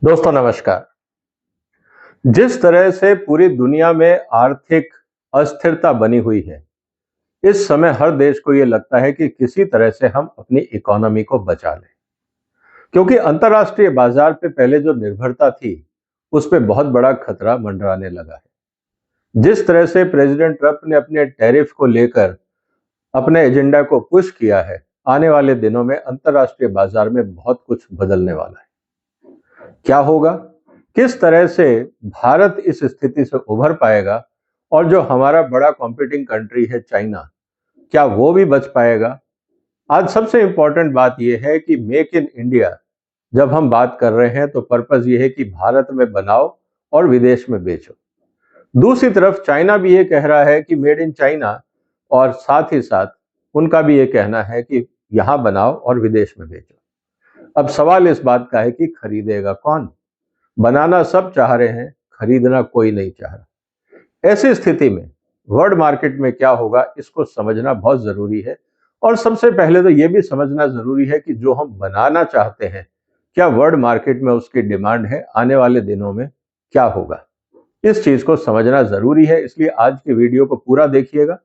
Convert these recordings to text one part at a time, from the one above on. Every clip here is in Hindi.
दोस्तों नमस्कार। जिस तरह से पूरी दुनिया में आर्थिक अस्थिरता बनी हुई है, इस समय हर देश को ये लगता है कि किसी तरह से हम अपनी इकोनॉमी को बचा लें, क्योंकि अंतर्राष्ट्रीय बाजार पे पहले जो निर्भरता थी, उस पे बहुत बड़ा खतरा मंडराने लगा है। जिस तरह से प्रेसिडेंट ट्रंप ने अपने टैरिफ को लेकर अपने एजेंडा को पुश किया है, आने वाले दिनों में अंतर्राष्ट्रीय बाजार में बहुत कुछ बदलने वाला है। क्या होगा, किस तरह से भारत इस स्थिति से उभर पाएगा और जो हमारा बड़ा कॉम्पिटिंग कंट्री है चाइना, क्या वो भी बच पाएगा? आज सबसे इंपॉर्टेंट बात यह है कि मेक इन इंडिया जब हम बात कर रहे हैं तो पर्पस ये है कि भारत में बनाओ और विदेश में बेचो। दूसरी तरफ चाइना भी ये कह रहा है कि मेड इन चाइना, और साथ ही साथ उनका भी ये कहना है कि यहां बनाओ और विदेश में बेचो। अब सवाल इस बात का है कि खरीदेगा कौन? बनाना सब चाह रहे हैं, खरीदना कोई नहीं चाह रहा। ऐसी स्थिति में वर्ल्ड मार्केट में क्या होगा, इसको समझना बहुत जरूरी है। और सबसे पहले तो यह भी समझना जरूरी है कि जो हम बनाना चाहते हैं, क्या वर्ल्ड मार्केट में उसकी डिमांड है? आने वाले दिनों में क्या होगा, इस चीज को समझना जरूरी है। इसलिए आज की वीडियो को पूरा देखिएगा।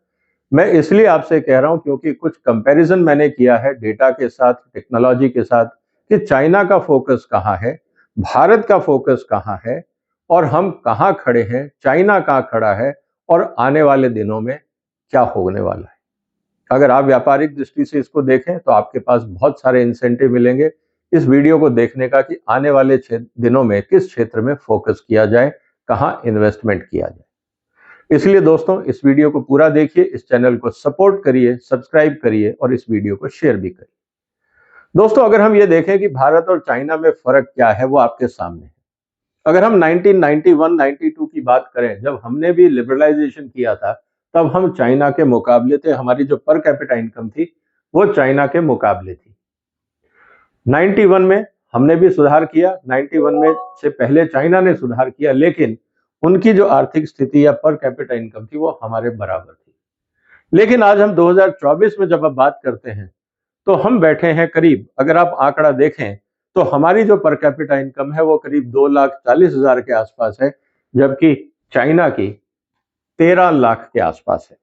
मैं इसलिए आपसे कह रहा हूं क्योंकि कुछ कंपैरिजन मैंने किया है डेटा के साथ, टेक्नोलॉजी के साथ, कि चाइना का फोकस कहां है, भारत का फोकस कहां है और हम कहां खड़े हैं, चाइना कहां खड़ा है और आने वाले दिनों में क्या होने वाला है। अगर आप व्यापारिक दृष्टि से इसको देखें तो आपके पास बहुत सारे इंसेंटिव मिलेंगे इस वीडियो को देखने का, कि आने वाले दिनों में किस क्षेत्र में फोकस किया जाए, कहां इन्वेस्टमेंट किया जाए। इसलिए दोस्तों इस वीडियो को पूरा देखिए, इस चैनल को सपोर्ट करिए, सब्सक्राइब करिए और इस वीडियो को शेयर भी करिए। दोस्तों अगर हम ये देखें कि भारत और चाइना में फर्क क्या है, वो आपके सामने है। अगर हम 1991-92 की बात करें, जब हमने भी लिबरलाइजेशन किया था, तब हम चाइना के मुकाबले थे, हमारी जो पर कैपिटा इनकम थी वो चाइना के मुकाबले थी। 91 में हमने भी सुधार किया, 91 में से पहले चाइना ने सुधार किया, लेकिन उनकी जो आर्थिक स्थिति या पर कैपिटा इनकम थी वो हमारे बराबर थी। लेकिन आज हम 2024 में जब अब बात करते हैं तो हम बैठे हैं करीब, अगर आप आंकड़ा देखें तो हमारी जो पर कैपिटा इनकम है वो करीब 2,40,000 के आसपास है, जबकि चाइना की 13 लाख के आसपास है।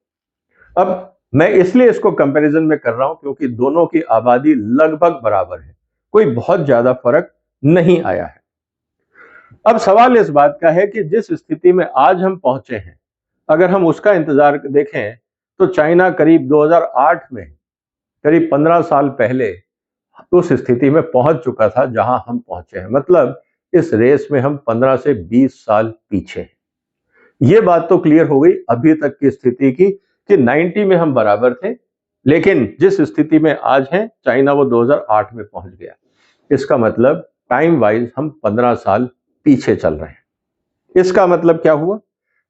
अब मैं इसलिए इसको कंपैरिजन में कर रहा हूं क्योंकि दोनों की आबादी लगभग बराबर है, कोई बहुत ज्यादा फर्क नहीं आया है। अब सवाल इस बात का है कि जिस स्थिति में आज हम पहुंचे हैं, अगर हम उसका इंतजार देखें तो चाइना करीब 2008 में, करीब 15 साल पहले उस स्थिति में पहुंच चुका था जहां हम पहुंचे हैं। मतलब इस रेस में हम 15 से 20 साल पीछे हैं। ये बात तो क्लियर हो गई अभी तक की स्थिति की, कि 90 में हम बराबर थे, लेकिन जिस स्थिति में आज हैं, चाइना वो 2008 में पहुंच गया। इसका मतलब टाइम वाइज हम 15 साल पीछे चल रहे हैं। इसका मतलब क्या हुआ?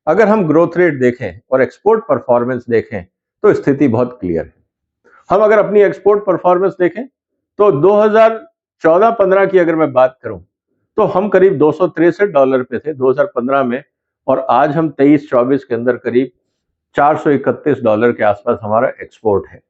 अगर हम ग्रोथ रेट देखें और एक्सपोर्ट परफॉर्मेंस देखें तो स्थिति बहुत क्लियर है। हम अगर अपनी एक्सपोर्ट परफॉर्मेंस देखें तो 2014-15 की अगर मैं बात करूं तो हम करीब $263 पे थे 2015 में, और आज हम 23-24 के अंदर करीब $431 के आसपास हमारा एक्सपोर्ट है।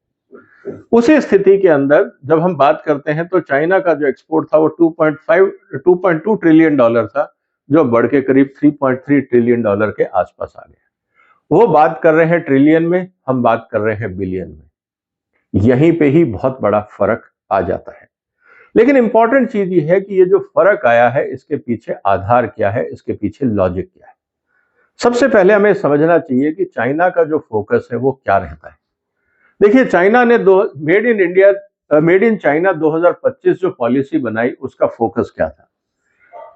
उसी स्थिति के अंदर जब हम बात करते हैं तो चाइना का जो एक्सपोर्ट था वो 2.2 ट्रिलियन डॉलर था, जो बढ़ के करीब $3.3 ट्रिलियन के आसपास आ गया। वो बात कर रहे हैं ट्रिलियन में, हम बात कर रहे हैं बिलियन में। यहीं पे ही बहुत बड़ा फर्क आ जाता है। लेकिन इंपॉर्टेंट चीज ये है कि ये जो फर्क आया है, इसके पीछे आधार क्या है, इसके पीछे लॉजिक क्या है। सबसे पहले हमें समझना चाहिए कि चाइना का जो फोकस है वो क्या रहता है। देखिए, चाइना ने मेड इन चाइना 2025 जो पॉलिसी बनाई, उसका फोकस क्या था?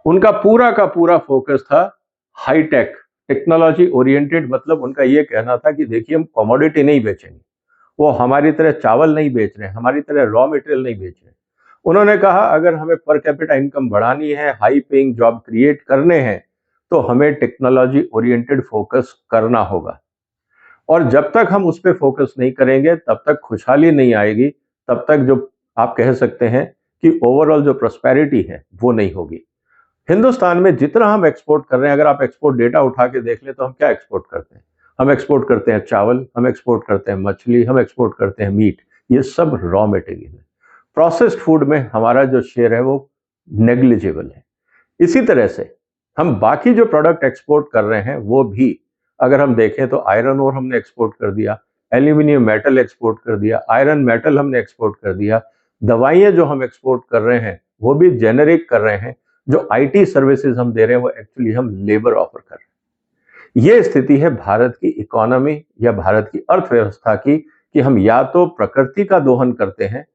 उनका पूरा का पूरा फोकस था हाईटेक, टेक्नोलॉजी ओरिएंटेड। मतलब उनका यह कहना था कि देखिए, हम कमोडिटी नहीं बेचेंगे, वो हमारी तरह चावल नहीं बेच रहे हैं, हमारी तरह रॉ मटेरियल नहीं बेच रहे। उन्होंने कहा अगर हमें पर कैपिटा इनकम बढ़ानी है, हाई पेइंग जॉब क्रिएट करने हैं, तो हमें टेक्नोलॉजी ओरिएंटेड फोकस करना होगा। और जब तक हम उस पर फोकस नहीं करेंगे तब तक खुशहाली नहीं आएगी, तब तक जो आप कह सकते हैं कि ओवरऑल जो प्रॉस्पेरिटी है वो नहीं होगी। हिंदुस्तान में जितना हम एक्सपोर्ट कर रहे हैं, अगर आप एक्सपोर्ट डेटा उठा के देख ले तो हम क्या एक्सपोर्ट करते हैं? हम एक्सपोर्ट करते हैं चावल, हम एक्सपोर्ट करते हैं मछली, हम एक्सपोर्ट करते हैं मीट। ये सब रॉ मटेरियल है। प्रोसेस्ड फूड में हमारा जो शेयर है वो नेग्लिजिबल है। इसी तरह से हम बाकी जो प्रोडक्ट एक्सपोर्ट कर रहे हैं वो भी अगर हम देखें तो आयरन ओर हमने एक्सपोर्ट कर दिया, एल्यूमिनियम मेटल एक्सपोर्ट कर दिया, आयरन मेटल हमने एक्सपोर्ट कर दिया। दवाइयां जो हम एक्सपोर्ट कर रहे हैं वो भी जेनेरिक कर रहे हैं। जो आईटी सर्विसेज हम दे रहे हैं वो एक्चुअली हम लेबर ऑफर कर रहे हैं। ये स्थिति है भारत की इकोनॉमी या भारत की अर्थव्यवस्था की कि हम या तो प्रकृति का दोहन करते हैं,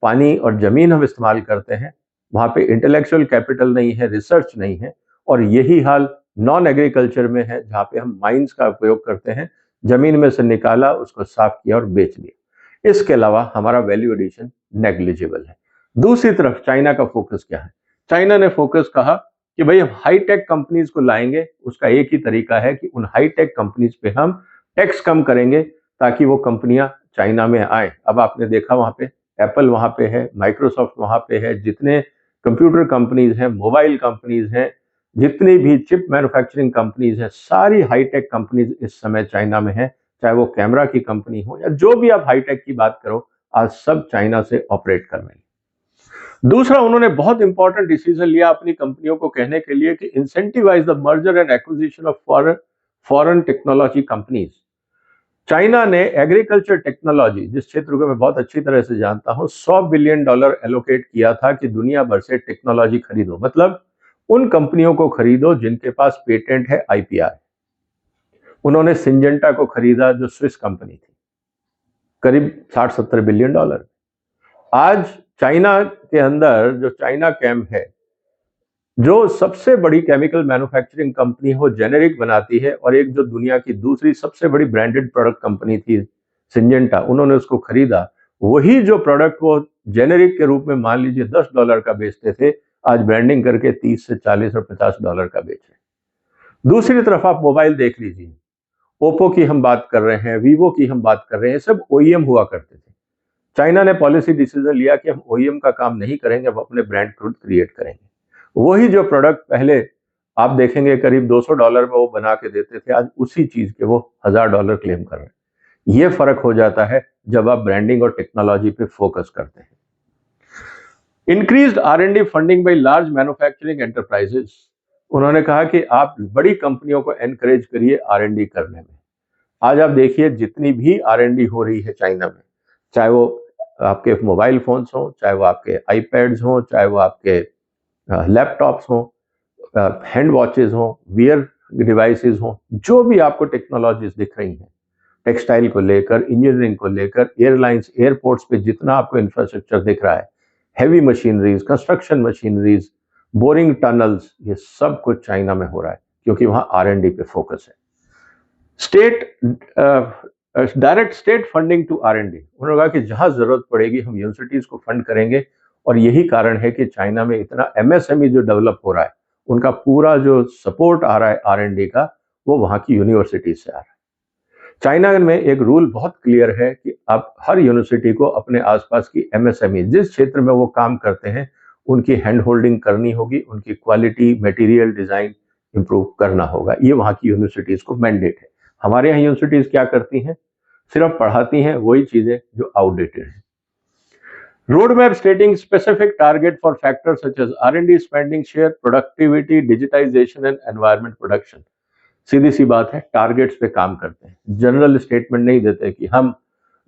पानी और जमीन हम इस्तेमाल करते हैं, वहां पे इंटेलेक्चुअल कैपिटल नहीं है, रिसर्च नहीं है, और यही हाल नॉन एग्रीकल्चर में है जहां पे हम माइंस का उपयोग करते हैं, जमीन में से निकाला, उसको साफ किया और बेच दिया। इसके अलावा हमारा वैल्यू एडिशन नेग्लिजिबल है। दूसरी तरफ चाइना का फोकस क्या है? चाइना ने फोकस कहा कि भाई हम हाईटेक कंपनीज को लाएंगे, उसका एक ही तरीका है कि उन हाईटेक कंपनीज पे हम टैक्स कम करेंगे ताकि वो कंपनियां चाइना में आए। अब आपने देखा वहां पे एप्पल वहां पे है, माइक्रोसॉफ्ट वहां पे है, जितने कंप्यूटर कंपनीज हैं, मोबाइल कंपनीज हैं, जितनी भी चिप मैन्युफैक्चरिंग कंपनीज हैं, सारी हाईटेक कंपनीज इस समय चाइना में है। चाहे वो कैमरा की कंपनी हो या जो भी आप हाईटेक की बात करो, आज सब चाइना से ऑपरेट कर रहे हैं। दूसरा, उन्होंने बहुत इंपॉर्टेंट डिसीजन लिया अपनी कंपनियों को कहने के लिए कि incentivize the merger and acquisition of foreign technology companies. China ने एग्रीकल्चर टेक्नोलॉजी, जिस क्षेत्र को मैं बहुत अच्छी तरह से जानता हूं, $100 बिलियन एलोकेट किया था कि दुनिया भर से टेक्नोलॉजी खरीदो, मतलब उन कंपनियों को खरीदो जिनके पास पेटेंट है, आईपीआर। उन्होंने सिंजेंटा को खरीदा जो स्विस कंपनी थी, करीब $60-70 बिलियन। आज चाइना के अंदर जो चाइना कैम है, जो सबसे बड़ी केमिकल मैन्युफैक्चरिंग कंपनी हो, जेनेरिक बनाती है, और एक जो दुनिया की दूसरी सबसे बड़ी ब्रांडेड प्रोडक्ट कंपनी थी सिंजेंटा, उन्होंने उसको खरीदा। वही जो प्रोडक्ट वो जेनेरिक के रूप में मान लीजिए $10 का बेचते थे, आज ब्रांडिंग करके 30 से 40 और $50 का बेच रहे। दूसरी तरफ आप मोबाइल देख लीजिए, ओप्पो की हम बात कर रहे हैं, वीवो की हम बात कर रहे हैं, सब ओईएम हुआ करते थे। चाइना ने पॉलिसी डिसीजन लिया कि हम ओईएम का काम नहीं करेंगे, हम अपने ब्रांड खुद क्रिएट करेंगे। वही जो प्रोडक्ट पहले आप देखेंगे करीब $200 में वो बना के देते थे, आज उसी चीज के वो $1000 क्लेम कर रहे हैं। ये फर्क हो जाता है जब आप ब्रांडिंग और टेक्नोलॉजी पे फोकस करते हैं। Increased R&D funding by large manufacturing enterprises. उन्होंने कहा कि आप बड़ी कंपनियों को एनकरेज करिए आर&डी करने में। आज आप देखिए जितनी भी आर&डी हो रही है चाइना में, चाहे वो आपके मोबाइल फोन्स हो, चाहे वो आपके आईपैड्स हो, चाहे वो आपके लैपटॉप्स हो, हैंड वॉचेस हो, वियर डिवाइसेस हो, जो भी आपको टेक्नोलॉजीज दिख रही हैं, टेक्सटाइल को लेकर, इंजीनियरिंग को लेकर, एयरलाइंस, एयरपोर्ट्स पे जितना आपको इंफ्रास्ट्रक्चर दिख रहा है, heavy machineries, construction machineries, boring tunnels, ये सब कुछ चाइना में हो रहा है क्योंकि वहां आर&डी पे फोकस है। Direct state funding to R&D. उन्होंने कहा कि जहां जरूरत पड़ेगी हम यूनिवर्सिटीज को फंड करेंगे, और यही कारण है कि चाइना में इतना एमएसएमई जो डेवलप हो रहा है, उनका पूरा जो सपोर्ट आ रहा है आर&डी का, वो वहां की यूनिवर्सिटीज से आ रहा है। चाइना में एक रूल बहुत क्लियर है कि आप हर यूनिवर्सिटी को अपने आसपास की एमएसएमई, जिस क्षेत्र में वो काम करते हैं, उनकी हैंड होल्डिंग करनी होगी, उनकी क्वालिटी, मटेरियल डिजाइन इंप्रूव करना होगा। ये वहां की यूनिवर्सिटीज को मैंडेट है। हमारे यहाँ यूनिवर्सिटीज क्या करती हैं? सिर्फ पढ़ाती हैं वही चीजें जो आउटडेटेड है। Roadmap stating specific target for factors such as R&D spending share, productivity, digitisation and environment production. सीधी सी बात है, टारगेट्स पे काम करते हैं, जनरल स्टेटमेंट नहीं देते कि हम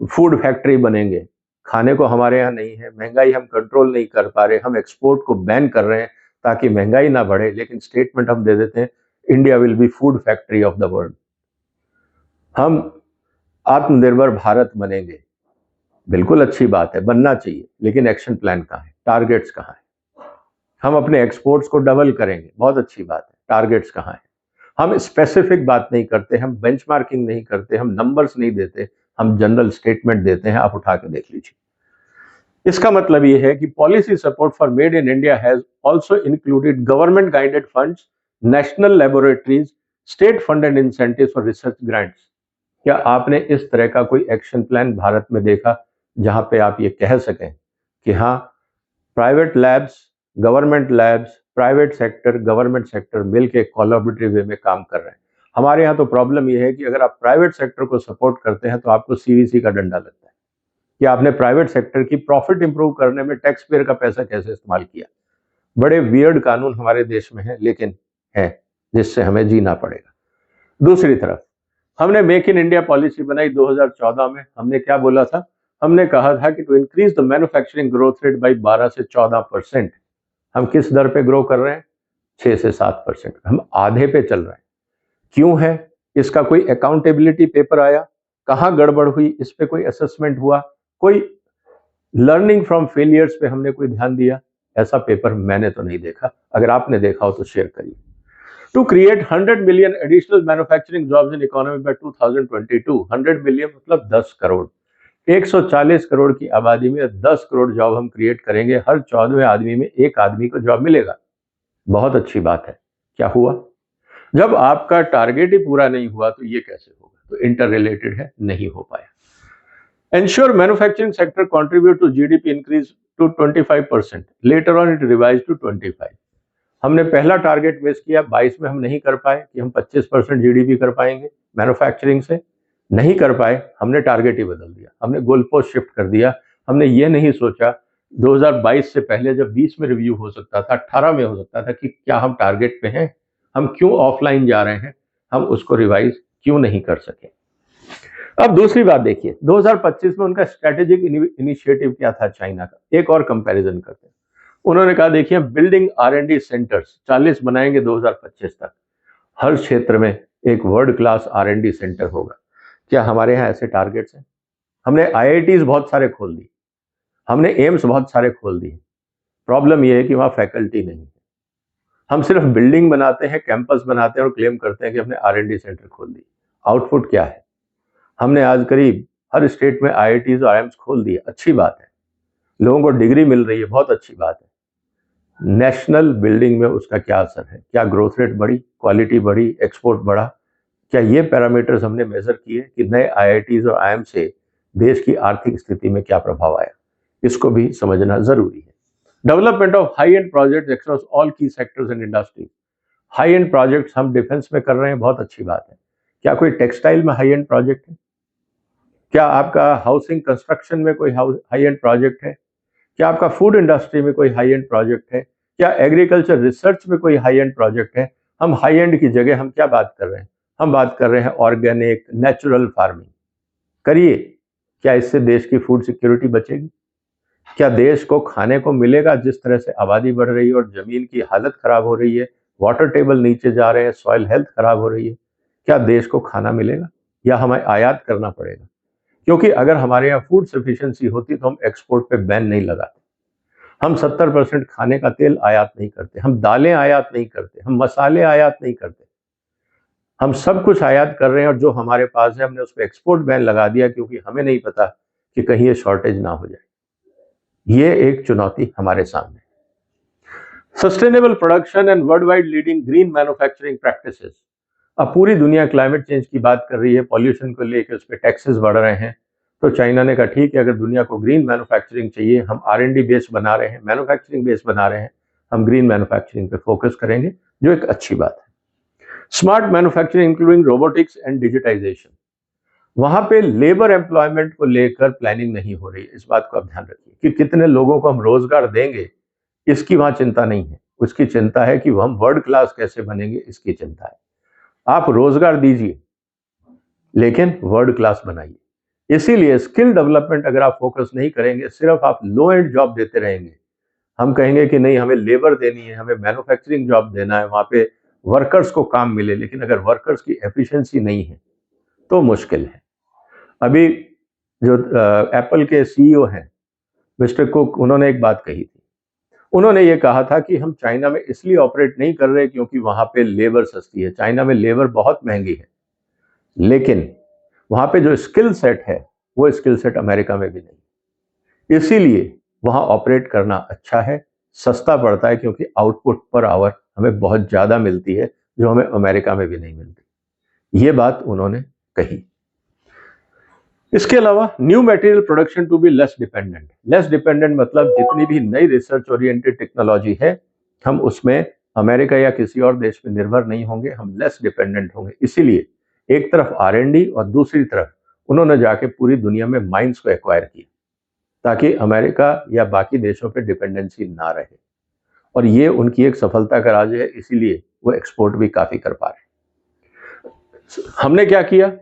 फूड फैक्ट्री बनेंगे। खाने को हमारे यहाँ नहीं है, महंगाई हम कंट्रोल नहीं कर पा रहे, हम एक्सपोर्ट को बैन कर रहे हैं ताकि महंगाई ना बढ़े, लेकिन स्टेटमेंट हम दे देते हैं India will be food factory of the world, हम आत्मनिर्भर भारत बनेंगे। बिल्कुल अच्छी बात है, बनना चाहिए, लेकिन एक्शन प्लान कहाँ है, टारगेट्स कहाँ है? हम अपने एक्सपोर्ट्स को डबल करेंगे, बहुत अच्छी बात है, टारगेट्स कहाँ है? हम स्पेसिफिक बात नहीं करते, हम बेंचमार्किंग नहीं करते, हम नंबर्स नहीं देते, हम जनरल स्टेटमेंट देते हैं। आप उठा के देख लीजिए। इसका मतलब यह है कि policy support for made in India has also included government guided funds, national laboratories, state funded incentives for research grants. क्या आपने इस तरह का कोई एक्शन प्लान भारत में देखा जहां पे आप ये कह सकें कि हाँ, private labs, government labs, private sector, government sector मिलके कोलैबोरेटिव वे में काम कर रहे हैं? हमारे यहाँ तो प्रॉब्लम यह है कि अगर आप प्राइवेट सेक्टर को सपोर्ट करते हैं तो आपको सीवीसी का डंडा लगता है कि आपने प्राइवेट सेक्टर की प्रॉफिट इंप्रूव करने में टैक्स पेयर का पैसा कैसे इस्तेमाल किया। बड़े वियर्ड कानून हमारे देश में हैं, लेकिन हैं, जिससे हमें जीना पड़ेगा। दूसरी तरफ हमने मेक इन इंडिया पॉलिसी बनाई 2014 में। हमने क्या बोला था? हमने कहा था कि to increase the manufacturing growth rate by 12 से 14%। हम किस दर पे ग्रो कर रहे हैं? 6 से 7%। हम आधे पे चल रहे हैं। क्यों है? इसका कोई अकाउंटेबिलिटी पेपर आया? कहाँ गड़बड़ हुई? इस पे कोई असेसमेंट हुआ? कोई लर्निंग फ्रॉम फेलियर्स पे हमने कोई ध्यान दिया? ऐसा पेपर मैंने तो नहीं देखा। अगर आपने देखा हो तो शेयर करिए। To create 100 million additional manufacturing jobs in economy by 2022। 100 million मतलब 10 करोड़। 140 करोड़ की आबादी में 10 करोड़ जॉब हम क्रिएट करेंगे। हर 14वें आदमी में एक आदमी को जॉब मिलेगा। बहुत अच्छी बात है। क्या हुआ? जब आपका टारगेट ही पूरा नहीं हुआ तो ये कैसे होगा? तो इंटर रिलेटेड है, नहीं हो पाया। Ensure manufacturing sector contribute to GDP increase to 25%. Later on it revised to 25. हमने पहला टारगेट मिस किया, 22 में हम नहीं कर पाए कि हम 25% जीडीपी कर पाएंगे मैन्युफैक्चरिंग से। नहीं कर पाए, हमने टारगेट ही बदल दिया, हमने गोल पोस्ट शिफ्ट कर दिया। हमने ये नहीं सोचा 2022 से पहले, जब 20 में रिव्यू हो सकता था, 18 में हो सकता था, कि क्या हम टारगेट पे हैं, हम क्यों ऑफलाइन जा रहे हैं, हम उसको रिवाइज क्यों नहीं कर सके। अब दूसरी बात देखिए, 2025 में उनका स्ट्रेटेजिक इनिशिएटिव क्या था चाइना का? एक और कंपैरिजन करते हैं। उन्होंने कहा देखिए, बिल्डिंग R&D सेंटर्स 40 बनाएंगे 2025 तक। हर क्षेत्र में एक वर्ल्ड क्लास R&D सेंटर होगा। क्या हमारे यहाँ ऐसे टारगेट्स हैं? हमने IITs बहुत सारे खोल दिए, हमने एम्स बहुत सारे खोल दिए। प्रॉब्लम यह है कि वहां फैकल्टी नहीं है। हम सिर्फ बिल्डिंग बनाते हैं, कैंपस बनाते हैं और क्लेम करते हैं कि हमने R&D सेंटर खोल दिए। आउटपुट क्या है? हमने आज करीब हर स्टेट में IITs और IIMs खोल दिए। अच्छी बात है, लोगों को डिग्री मिल रही है, बहुत अच्छी बात है। नेशनल बिल्डिंग में उसका क्या असर है? क्या ग्रोथ रेट बढ़ी, क्वालिटी बढ़ी, एक्सपोर्ट बढ़ा? क्या ये पैरामीटर्स हमने मेजर किए कि नए IITs और IIM से देश की आर्थिक स्थिति में क्या प्रभाव आया? इसको भी समझना जरूरी है। Development of high end project across all key sectors and industry. High end projects हम डिफेंस में कर रहे हैं, बहुत अच्छी बात है। क्या कोई टेक्सटाइल में हाई एंड प्रोजेक्ट है? क्या आपका हाउसिंग कंस्ट्रक्शन में कोई हाई एंड प्रोजेक्ट है? क्या आपका फूड इंडस्ट्री में कोई हाई एंड प्रोजेक्ट है? क्या एग्रीकल्चर रिसर्च में कोई हाई एंड प्रोजेक्ट है? हम हाई एंड की जगह हम क्या बात कर रहे हैं? हम बात कर रहे हैं ऑर्गेनिक, नेचुरल फार्मिंग। करिए। क्या इससे देश की फूड सिक्योरिटी बचेगी? क्या देश को खाने को मिलेगा? जिस तरह से आबादी बढ़ रही है और जमीन की हालत खराब हो रही है, वाटर टेबल नीचे जा रहे हैं, सॉइल हेल्थ खराब हो रही है, क्या देश को खाना मिलेगा या हमें आयात करना पड़ेगा? क्योंकि अगर हमारे यहाँ फूड सफिशिएंसी होती तो हम एक्सपोर्ट पे बैन नहीं लगाते। हम 70% खाने का तेल आयात नहीं करते, हम दालें आयात नहीं करते, हम मसाले आयात नहीं करते। हम सब कुछ आयात कर रहे हैं और जो हमारे पास है हमने उस पर एक्सपोर्ट बैन लगा दिया, क्योंकि हमें नहीं पता कि कहीं ये शॉर्टेज ना हो जाए। ये एक चुनौती हमारे सामने। Sustainable production and world wide leading green manufacturing practices. अब पूरी दुनिया क्लाइमेट चेंज की बात कर रही है, पॉल्यूशन को लेकर उस पर टैक्सेस बढ़ रहे हैं। तो चाइना ने कहा ठीक है, अगर दुनिया को ग्रीन मैन्युफैक्चरिंग चाहिए, हम R&D बेस बना रहे हैं, मैन्युफैक्चरिंग बेस बना रहे हैं, हम ग्रीन मैन्युफैक्चरिंग पे फोकस करेंगे, जो एक अच्छी बात है। Smart manufacturing including robotics and digitization. वहां पे लेबर एम्प्लॉयमेंट को लेकर प्लानिंग नहीं हो रही है। इस बात को आप ध्यान रखिए कि कितने लोगों को हम रोजगार देंगे, इसकी वहां चिंता नहीं है। उसकी चिंता है कि हम वर्ल्ड क्लास कैसे बनेंगे, इसकी चिंता है। आप रोजगार दीजिए, लेकिन वर्ल्ड क्लास बनाइए। इसीलिए स्किल डेवलपमेंट अगर आप फोकस नहीं करेंगे, सिर्फ आप लो एंड जॉब देते रहेंगे, हम कहेंगे कि नहीं हमें लेबर देनी है, हमें मैन्युफैक्चरिंग जॉब देना है, वहां पे वर्कर्स को काम मिले, लेकिन अगर वर्कर्स की एफिशिएंसी नहीं है तो मुश्किल है। अभी जो एप्पल के CEO हैं मिस्टर कुक, उन्होंने एक बात कही थी। उन्होंने ये कहा था कि हम चाइना में इसलिए ऑपरेट नहीं कर रहे क्योंकि वहां पे लेबर सस्ती है। चाइना में लेबर बहुत महंगी है, लेकिन वहां पे जो स्किल सेट है वो स्किल सेट अमेरिका में भी नहीं। इसीलिए वहां ऑपरेट करना अच्छा है, सस्ता पड़ता है, क्योंकि आउटपुट पर आवर हमें बहुत ज्यादा मिलती है, जो हमें अमेरिका में भी नहीं मिलती। ये बात उन्होंने कही। इसके अलावा new material production to be less dependent. Less dependent मतलब जितनी भी नई रिसर्च ओरिएंटेड टेक्नोलॉजी है, हम उसमें अमेरिका या किसी और देश पे निर्भर नहीं होंगे, हम लेस डिपेंडेंट होंगे। इसीलिए एक तरफ R&D और दूसरी तरफ उन्होंने जाके पूरी दुनिया में माइंस को एक्वायर किया, ताकि अमेरिका या बाकी देशों पे डिपेंडेंसी ना रहे। और ये उनकी एक सफलता का राज है, इसीलिए वो एक्सपोर्ट भी काफी कर पा रहे हैं। हमने क्या किया?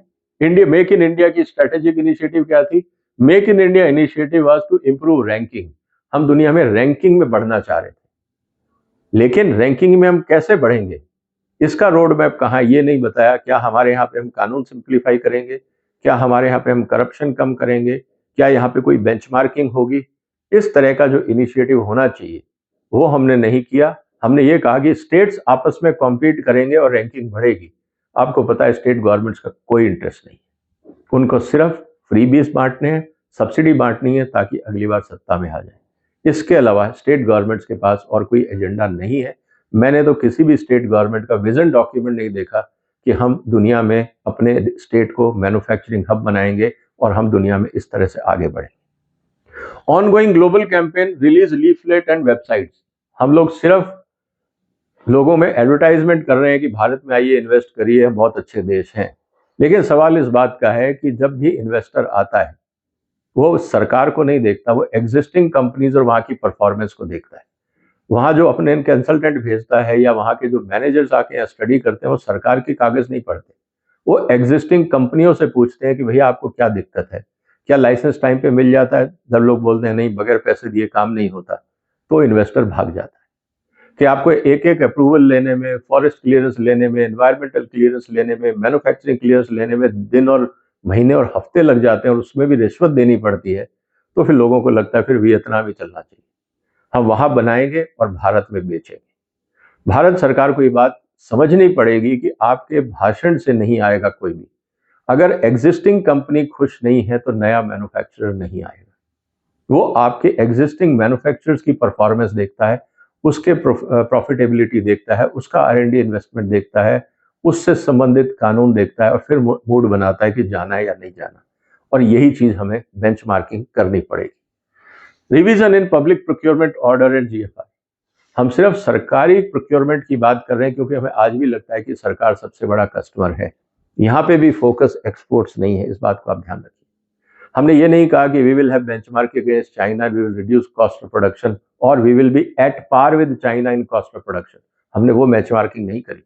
मेक इन इंडिया की स्ट्रेटेजिक इनिशिएटिव क्या थी? Make in India initiative was to improve ranking. हम दुनिया में रैंकिंग में बढ़ना चाह रहे थे, लेकिन रैंकिंग में हम कैसे बढ़ेंगे, इसका रोड मैप कहाँ, ये नहीं बताया। क्या हमारे यहाँ पे हम कानून सिंप्लीफाई करेंगे? क्या हमारे यहाँ पे हम करप्शन कम करेंगे? क्या यहाँ पे कोई बेंचमार्किंग होगी? इस तरह का जो इनिशिएटिव होना चाहिए वो हमने नहीं किया। हमने ये कहा कि स्टेट्स आपस में कॉम्पीट करेंगे और रैंकिंग बढ़ेगी। आपको पता है स्टेट गवर्नमेंट्स का कोई इंटरेस्ट नहीं, उनको सिर्फ फ्रीबीज बांटने हैं, सब्सिडी बांटनी है ताकि अगली बार सत्ता में आ जाए। इसके अलावा स्टेट गवर्नमेंट्स के पास और कोई एजेंडा नहीं है। मैंने तो किसी भी स्टेट गवर्नमेंट का विजन डॉक्यूमेंट नहीं देखा कि हम दुनिया में अपने स्टेट को मैन्युफैक्चरिंग हब बनाएंगे और हम दुनिया में इस तरह से आगे बढ़ेंगे। Ongoing global campaign, release leaflet and websites. हम लोग सिर्फ लोगों में एडवर्टाइजमेंट कर रहे हैं कि भारत में आइए, इन्वेस्ट करिए, हम बहुत अच्छे देश हैं। लेकिन सवाल इस बात का है कि जब भी इन्वेस्टर आता है वो सरकार को नहीं देखता, वो एग्जिस्टिंग कंपनीज और वहां की परफॉर्मेंस को देखता है। वहां जो अपने कंसल्टेंट भेजता है या वहां के जो मैनेजर्स आके यहाँ स्टडी करते हैं वो सरकार के कागज नहीं पढ़ते, वो एग्जिस्टिंग कंपनियों से पूछते हैं कि भैया आपको क्या दिक्कत है, क्या लाइसेंस टाइम पे मिल जाता है? जब लोग बोलते हैं नहीं, बगैर पैसे दिए काम नहीं होता, तो इन्वेस्टर भाग जाता है। कि आपको एक एक अप्रूवल लेने में, फॉरेस्ट क्लियरेंस लेने में, एनवायरमेंटल क्लियरेंस लेने में, मैन्युफैक्चरिंग क्लियरेंस लेने में दिन और महीने और हफ्ते लग जाते हैं और उसमें भी रिश्वत देनी पड़ती है। तो फिर लोगों को लगता है फिर वियतनाम ही चलना चाहिए, हम वहां बनाएंगे और भारत में बेचेंगे। भारत सरकार को ये बात समझनी पड़ेगी कि आपके भाषण से नहीं आएगा कोई भी। अगर एग्जिस्टिंग कंपनी खुश नहीं है तो नया मैन्युफैक्चरर नहीं आएगा। वो आपके एग्जिस्टिंग मैन्युफैक्चरर्स की परफॉर्मेंस देखता है, उसके प्रॉफिटेबिलिटी देखता है, उसका R&D इन्वेस्टमेंट देखता है, उससे संबंधित कानून देखता है और फिर मूड बनाता है कि जाना है या नहीं जाना। और यही चीज हमें बेंचमार्किंग करनी पड़ेगी। Revision in public procurement order and GFI। हम सिर्फ सरकारी प्रोक्योरमेंट की बात कर रहे हैं क्योंकि हमें आज भी लगता है कि सरकार सबसे बड़ा कस्टमर है। यहाँ पे भी फोकस एक्सपोर्ट्स नहीं है, इस बात को आप ध्यान रखिए। हमने ये नहीं कहा कि we will have benchmark against China, we will reduce cost of production और we will be at par with China in cost of production. हमने वो बेंचमार्किंग नहीं करी।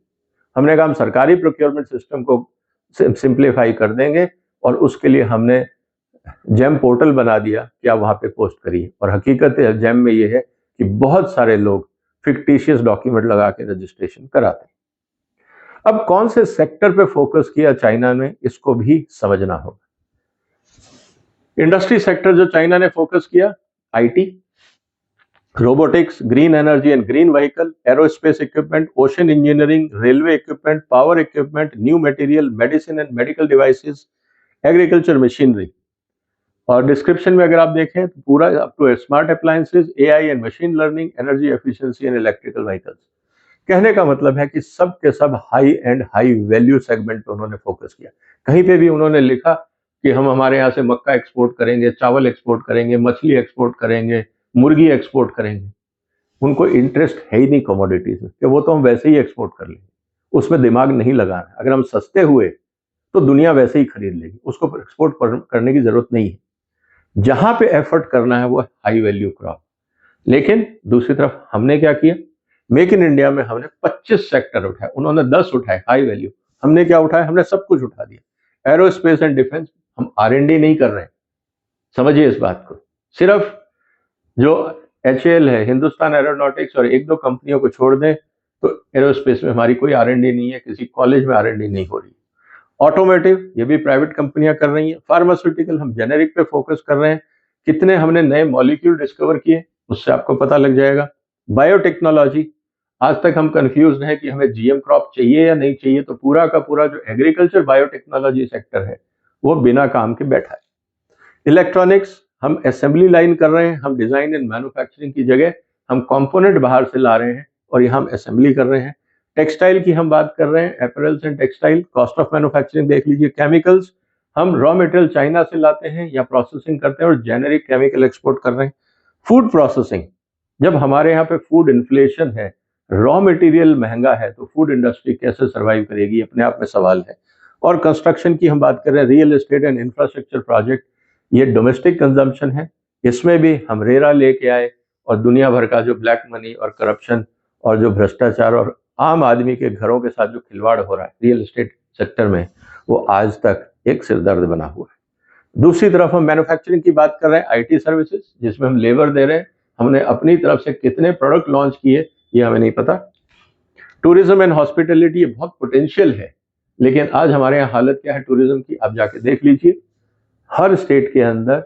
हमने कहा हम सरकारी प्रोक्योरमेंट सिस्टम को सिंप्लीफाई कर देंगे और उसके लिए हमने जेम पोर्टल बना दिया कि आप वहां पे पोस्ट करिए। और हकीकत है जेम में ये है कि बहुत सारे लोग फिक्टिशियस डॉक्यूमेंट लगा के रजिस्ट्रेशन कराते हैं। अब कौन से सेक्टर पे फोकस किया चाइना ने, इसको भी समझना होगा। इंडस्ट्री सेक्टर जो चाइना ने फोकस किया, IT, robotics, green energy and green vehicle, aerospace equipment, ocean engineering, railway equipment, power equipment, new material, medicine and medical devices, agriculture machinery. और डिस्क्रिप्शन में अगर आप देखें तो पूरा up to smart appliances, AI and machine learning, energy efficiency and electrical vehicles. कहने का मतलब है कि सब के सब high end high value segment पे उन्होंने फोकस किया। कहीं पे भी उन्होंने लिखा कि हम हमारे यहाँ से मक्का एक्सपोर्ट करेंगे, चावल एक्सपोर्ट करेंगे, मछली एक्सपोर्ट करेंगे, मुर्गी एक्सपोर्ट करेंगे। उनको इंटरेस्ट है ही नहीं कमोडिटीज में कि वो तो हम वैसे ही एक्सपोर्ट कर लेंगे, उसमें दिमाग नहीं लगाना। अगर हम सस्ते हुए तो दुनिया वैसे ही खरीद लेगी, उसको एक्सपोर्ट करने की जरूरत नहीं है। जहां पे एफर्ट करना है वो हाई वैल्यू क्रॉप। लेकिन दूसरी तरफ हमने क्या किया, मेक इन इंडिया में हमने 25 सेक्टर उठाए, उन्होंने 10 उठाए हाई वैल्यू। हमने क्या उठाया, हमने सब कुछ उठा दिया। एरोस्पेस एंड डिफेंस, हम R&D नहीं कर रहे हैं, समझिए इस बात को। सिर्फ जो HAL है, हिंदुस्तान एरोनॉटिक्स और एक दो कंपनियों को छोड़ दें तो एरोस्पेस में हमारी कोई R&D नहीं है, किसी कॉलेज में R&D नहीं हो रही। ऑटोमेटिव, ये भी प्राइवेट कंपनियां कर रही हैं। फार्मास्यूटिकल, हम जेनेरिक पे फोकस कर रहे हैं। कितने हमने नए मॉलिक्यूल डिस्कवर किए उससे आपको पता लग जाएगा। बायोटेक्नोलॉजी, आज तक हम कंफ्यूज हैं कि हमें GM क्रॉप चाहिए या नहीं चाहिए, तो पूरा का पूरा जो एग्रीकल्चर बायोटेक्नोलॉजी सेक्टर है वो बिना काम के बैठा है। इलेक्ट्रॉनिक्स, हम असेंबली लाइन कर रहे हैं, हम डिजाइन एंड मैन्युफैक्चरिंग की जगह हम कंपोनेंट बाहर से ला रहे हैं और यहाँ हम असेंबली कर रहे हैं। टेक्सटाइल की हम बात कर रहे हैं, apparels and textile, cost of manufacturing देख लीजिए। केमिकल्स, हम रॉ मटेरियल चाइना से लाते हैं या प्रोसेसिंग करते हैं और जेनेरिक केमिकल एक्सपोर्ट कर रहे हैं। फूड प्रोसेसिंग, जब हमारे यहाँ पे फूड इन्फ्लेशन है, रॉ मटेरियल महंगा है, तो फूड इंडस्ट्री कैसे सर्वाइव करेगी, अपने आप में सवाल है। और कंस्ट्रक्शन की हम बात कर रहे हैं, real estate and infrastructure project, ये डोमेस्टिक कंजम्पशन है, इसमें भी हम रेरा लेके आए और दुनिया भर का जो ब्लैक मनी और करप्शन और जो भ्रष्टाचार और आम आदमी के घरों के साथ जो खिलवाड़ हो रहा है रियल एस्टेट सेक्टर में, वो आज तक एक सिरदर्द बना हुआ है। दूसरी तरफ हम मैन्युफैक्चरिंग की बात कर रहे हैं, आईटी सर्विसेज, जिसमें हम लेबर दे रहे हैं, हमने अपनी तरफ से कितने प्रोडक्ट लॉन्च किए ये हमें नहीं पता। टूरिज्म एंड हॉस्पिटैलिटी, ये बहुत पोटेंशियल है, लेकिन आज हमारे यहाँ हालत क्या है टूरिज्म की, आप जाके देख लीजिए। हर स्टेट के अंदर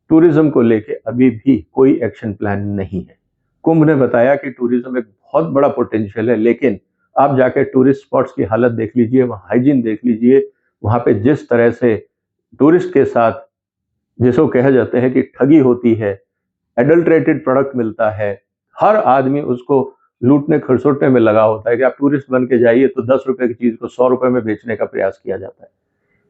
टूरिज्म को लेके अभी भी कोई एक्शन प्लान नहीं है। कुंभ ने बताया कि टूरिज्म एक बहुत बड़ा पोटेंशियल है, लेकिन आप जाके टूरिस्ट स्पॉट्स की हालत देख लीजिए, वहाँ हाइजीन देख लीजिए, वहाँ पे जिस तरह से टूरिस्ट के साथ जिसको कहा जाते हैं कि ठगी होती है, एडल्ट्रेटेड प्रोडक्ट मिलता है, हर आदमी उसको लूटने खरसोटने में लगा होता है कि आप टूरिस्ट बन के जाइए तो 10 रुपए की चीज को 100 रुपए में बेचने का प्रयास किया जाता है।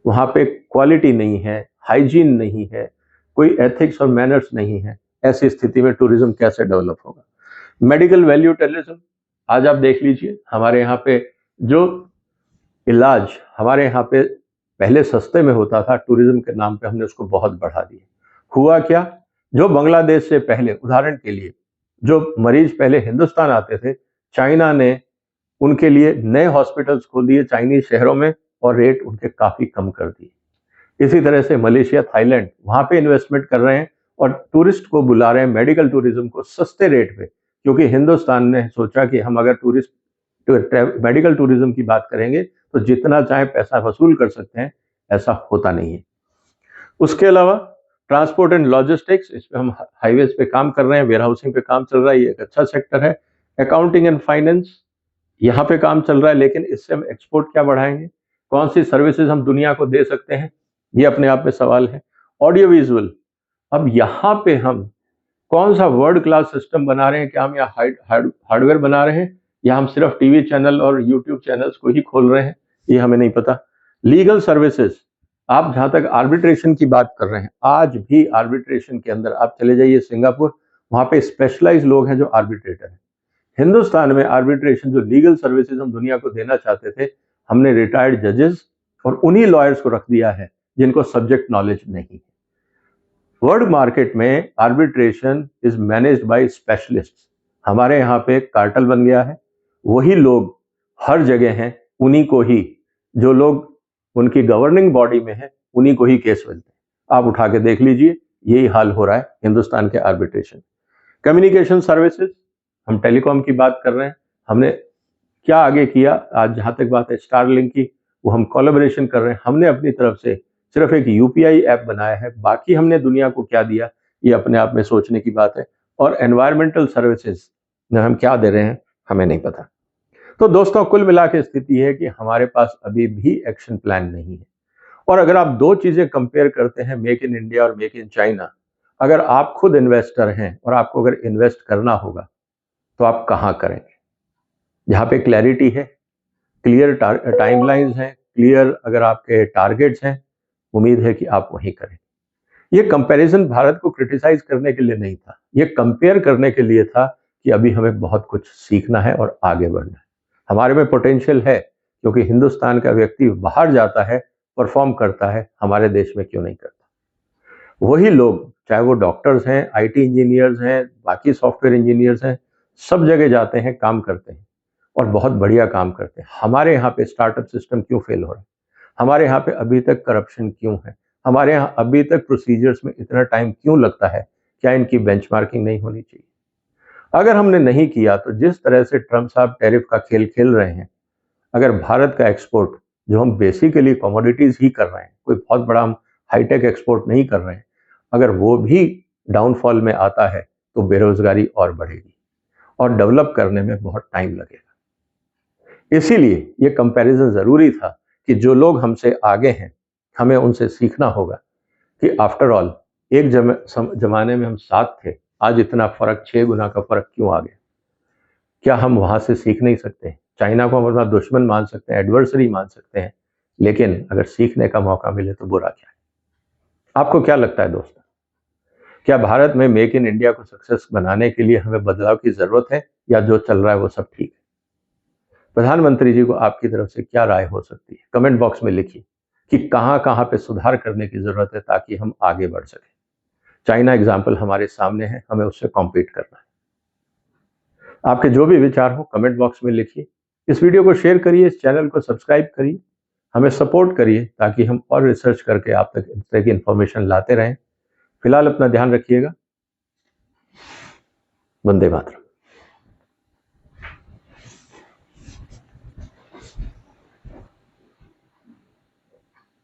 वहाँ पे क्वालिटी नहीं है, हाइजीन नहीं है, कोई एथिक्स और मैनर्स नहीं है। ऐसी स्थिति में टूरिज्म कैसे डेवलप होगा? मेडिकल वैल्यू टूरिज्म, आज आप देख लीजिए हमारे यहाँ पे जो इलाज हमारे यहाँ पे पहले सस्ते में होता था, टूरिज्म के नाम पे हमने उसको बहुत बढ़ा दिया। हुआ क्या, जो बांग्लादेश से पहले, उदाहरण के लिए, जो मरीज पहले हिंदुस्तान आते थे, चाइना ने उनके लिए नए हॉस्पिटल्स खोल दिए चाइनीज शहरों में और रेट उनके काफी कम कर दिए। इसी तरह से मलेशिया, थाईलैंड, वहां पे इन्वेस्टमेंट कर रहे हैं और टूरिस्ट को बुला रहे हैं, मेडिकल टूरिज्म को सस्ते रेट पे, क्योंकि हिंदुस्तान ने सोचा कि हम अगर मेडिकल टूरिज्म की बात करेंगे तो जितना चाहे पैसा वसूल कर सकते हैं, ऐसा होता नहीं है। उसके अलावा ट्रांसपोर्ट एंड लॉजिस्टिक्स, इस पे हम हाईवेज पे काम कर रहे हैं, वेयर हाउसिंग पे काम चल रहा है, ये एक अच्छा सेक्टर है। अकाउंटिंग एंड फाइनेंस, यहाँ पे काम चल रहा है, लेकिन इससे हम एक्सपोर्ट क्या बढ़ाएंगे, कौन सी सर्विसेज हम दुनिया को दे सकते हैं, ये अपने आप में सवाल है। ऑडियो विजुअल, अब यहाँ पे हम कौन सा वर्ल्ड क्लास सिस्टम बना रहे हैं, क्या हम यहाँ हार्डवेयर बना रहे हैं या हम सिर्फ टीवी चैनल और यूट्यूब चैनल्स को ही खोल रहे हैं, ये हमें नहीं पता। लीगल सर्विसेज, आप जहां तक आर्बिट्रेशन की बात कर रहे हैं, आज भी आर्बिट्रेशन के अंदर आप चले जाइए सिंगापुर, वहां पे स्पेशलाइज लोग हैं जो आर्बिट्रेटर हैं। हिंदुस्तान में आर्बिट्रेशन, जो लीगल सर्विसेज हम दुनिया को देना चाहते थे, हमने रिटायर्ड जजेस और उन्हीं लॉयर्स को रख दिया है जिनको सब्जेक्ट नॉलेज नहीं। वर्ल्ड मार्केट में arbitration is managed by specialist, हमारे यहाँ पे कार्टल बन गया है, वही लोग हर जगह हैं, उन्हीं को ही, जो लोग उनकी गवर्निंग बॉडी में है उन्हीं को ही केस मिलते हैं। आप उठा के देख लीजिए, यही हाल हो रहा है हिंदुस्तान के आर्बिट्रेशन। कम्युनिकेशन सर्विसेज, हम टेलीकॉम की बात कर रहे हैं, हमने क्या आगे किया, आज जहां तक बात है स्टारलिंक की, वो हम कोलैबोरेशन कर रहे हैं, हमने अपनी तरफ से सिर्फ एक यूपीआई ऐप बनाया है, बाकी हमने दुनिया को क्या दिया ये अपने आप में सोचने की बात है। और एनवायरमेंटल सर्विसेज में हम क्या दे रहे हैं हमें नहीं पता। तो दोस्तों, कुल मिला के स्थिति है कि हमारे पास अभी भी एक्शन प्लान नहीं है। और अगर आप दो चीजें कंपेयर करते हैं, मेक इन इंडिया और मेक इन चाइना, अगर आप खुद इन्वेस्टर हैं और आपको अगर इन्वेस्ट करना होगा तो आप कहाँ करेंगे? जहाँ पे क्लैरिटी है, क्लियर टाइमलाइंस हैं, क्लियर अगर आपके टारगेट्स हैं, उम्मीद है कि आप वहीं करें। ये कंपैरिजन भारत को क्रिटिसाइज करने के लिए नहीं था, ये कंपेयर करने के लिए था कि अभी हमें बहुत कुछ सीखना है और आगे बढ़ना है। हमारे में पोटेंशियल है, क्योंकि हिंदुस्तान का व्यक्ति बाहर जाता है, परफॉर्म करता है, हमारे देश में क्यों नहीं करता? वही लोग, चाहे वो डॉक्टर्स हैं, आईटी इंजीनियर्स हैं, बाकी सॉफ्टवेयर इंजीनियर्स हैं, सब जगह जाते हैं, काम करते हैं और बहुत बढ़िया काम करते हैं। हमारे यहाँ पे स्टार्टअप सिस्टम क्यों फेल हो रहा है? हमारे यहाँ पे अभी तक करप्शन क्यों है? हमारे यहाँ अभी तक प्रोसीजर्स में इतना टाइम क्यों लगता है? क्या इनकी बेंचमार्किंग नहीं होनी चाहिए? अगर हमने नहीं किया तो जिस तरह से ट्रंप साहब टैरिफ का खेल खेल रहे हैं, अगर भारत का एक्सपोर्ट, जो हम बेसिकली कमोडिटीज ही कर रहे हैं, कोई बहुत बड़ा हम हाईटेक एक्सपोर्ट नहीं कर रहे हैं, अगर वो भी डाउनफॉल में आता है तो बेरोजगारी और बढ़ेगी और डेवलप करने में बहुत टाइम लगेगा। इसीलिए ये कंपैरिजन जरूरी था कि जो लोग हमसे आगे हैं, हमें उनसे सीखना होगा कि आफ्टर ऑल एक जमाने में हम साथ थे, आज इतना फर्क, 6 गुना का फर्क क्यों आ गया? क्या हम वहां से सीख नहीं सकते? चाइना को हम अपना दुश्मन मान सकते हैं, एडवर्सरी मान सकते हैं, लेकिन अगर सीखने का मौका मिले तो बुरा क्या है? आपको क्या लगता है दोस्तों? क्या भारत में मेक इन इंडिया को सक्सेस बनाने के लिए हमें बदलाव की जरूरत है, या जो चल रहा है वो सब ठीक है? प्रधानमंत्री जी को आपकी तरफ से क्या राय हो सकती है? कमेंट बॉक्स में लिखिए कि कहां कहां पे सुधार करने की जरूरत है ताकि हम आगे बढ़ सकें। चाइना एग्जाम्पल हमारे सामने है, हमें उससे कॉम्पीट करना है। आपके जो भी विचार हो कमेंट बॉक्स में लिखिए। इस वीडियो को शेयर करिए, इस चैनल को सब्सक्राइब करिए, हमें सपोर्ट करिए ताकि हम और रिसर्च करके आप तक इस तरह की इंफॉर्मेशन लाते रहें। फिलहाल अपना ध्यान रखिएगा। वंदे मातरम।